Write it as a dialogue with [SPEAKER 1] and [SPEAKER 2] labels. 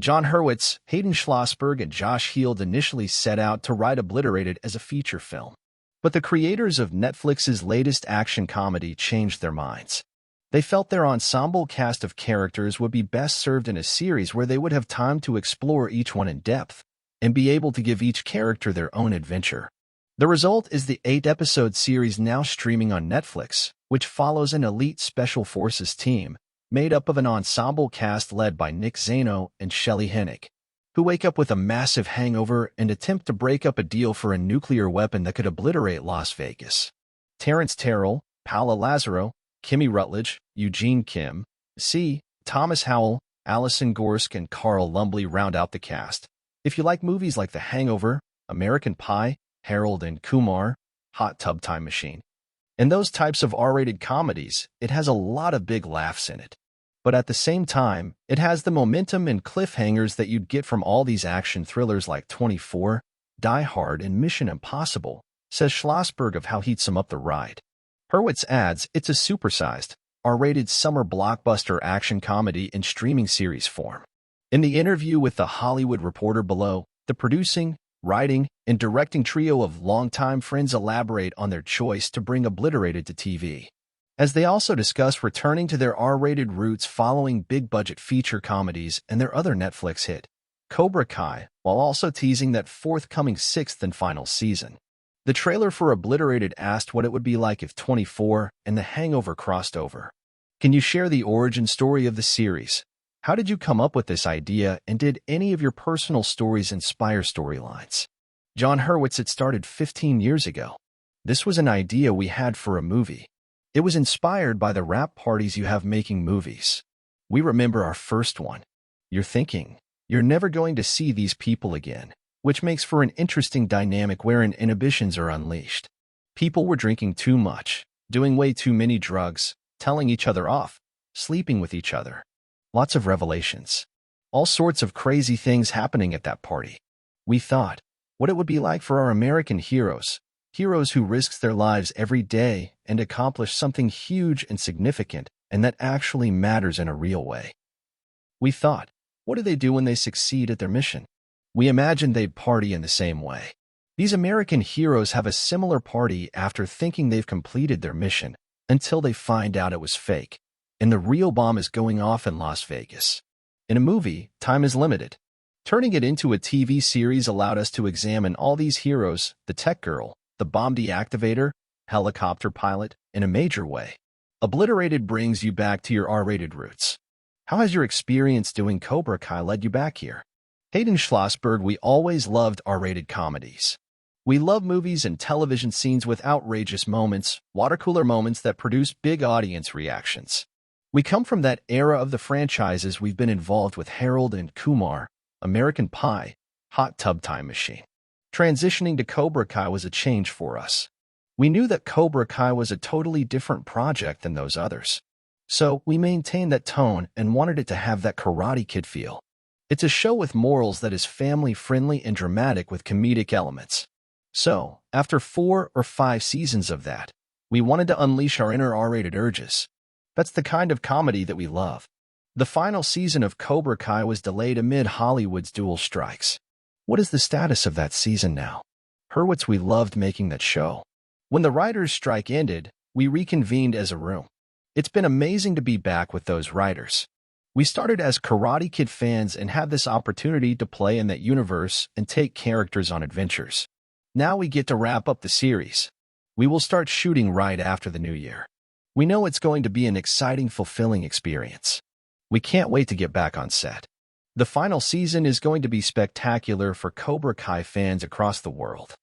[SPEAKER 1] Jon Hurwitz, Hayden Schlossberg, and Josh Heald initially set out to write Obliterated as a feature film. But the creators of Netflix's latest action comedy changed their minds. They felt their ensemble cast of characters would be best served in a series where they would have time to explore each one in depth and be able to give each character their own adventure. The result is the 8-episode series now streaming on Netflix, which follows an elite special forces team made up of an ensemble cast led by Zano and Shelley Hennig, who wake up with a massive hangover and attempt to break up a deal for a nuclear weapon that could obliterate Las Vegas. Terrence Terrell, Paola Lázaro, Kimi Rutledge, Eugene Kim, Thomas Howell, Alyson, Gorske, and Lumbly round out the cast. If you like movies like The Hangover, American Pie, Harold and Kumar, Hot Tub Time Machine, and those types of R-rated comedies, it has a lot of big laughs in it. But at the same time, it has the momentum and cliffhangers that you'd get from all these action thrillers like 24, Die Hard, and Mission Impossible, says Schlossberg of how he'd sum up the ride. Hurwitz adds, it's a supersized, R-rated summer blockbuster action comedy in streaming series form. In the interview with The Hollywood Reporter below, the producing, writing, and directing trio of longtime friends elaborate on their choice to bring Obliterated to TV, as they also discuss returning to their R-rated roots following big-budget feature comedies and their other Netflix hit, Cobra Kai, while also teasing that forthcoming 6th and final season. The trailer for Obliterated asked what it would be like if 24 and The Hangover crossed over. Can you share the origin story of the series? How did you come up with this idea, and did any of your personal stories inspire storylines? Jon Hurwitz, it started 15 years ago. This was an idea we had for a movie. It was inspired by the rap parties you have making movies. We remember our first one. You're thinking, you're never going to see these people again, which makes for an interesting dynamic wherein inhibitions are unleashed. People were drinking too much, doing way too many drugs, telling each other off, sleeping with each other. Lots of revelations. All sorts of crazy things happening at that party. We thought, what it would be like for our American heroes who risk their lives every day and accomplish something huge and significant and that actually matters in a real way. We thought, what do they do when they succeed at their mission? We imagined they'd party in the same way. These American heroes have a similar party after thinking they've completed their mission, until they find out it was fake, and the real bomb is going off in Las Vegas. In a movie, time is limited. Turning it into a TV series allowed us to examine all these heroes, the tech girl, the bomb deactivator, helicopter pilot, in a major way. Obliterated brings you back to your R-rated roots. How has your experience doing Cobra Kai led you back here? Hayden Schlossberg, we always loved R-rated comedies. We love movies and television scenes with outrageous moments, water-cooler moments that produce big audience reactions. We come from that era of the franchises. We've been involved with Harold and Kumar, American Pie, Hot Tub Time Machine. Transitioning to Cobra Kai was a change for us. We knew that Cobra Kai was a totally different project than those others. So we maintained that tone and wanted it to have that Karate Kid feel. It's a show with morals that is family-friendly and dramatic with comedic elements. So, after 4 or 5 seasons of that, we wanted to unleash our inner R-rated urges. That's the kind of comedy that we love. The final season of Cobra Kai was delayed amid Hollywood's dual strikes. What is the status of that season now? Hurwitz, we loved making that show. When the writers' strike ended, we reconvened as a room. It's been amazing to be back with those writers. We started as Karate Kid fans and had this opportunity to play in that universe and take characters on adventures. Now we get to wrap up the series. We will start shooting right after the new year. We know it's going to be an exciting, fulfilling experience. We can't wait to get back on set. The final season is going to be spectacular for Cobra Kai fans across the world.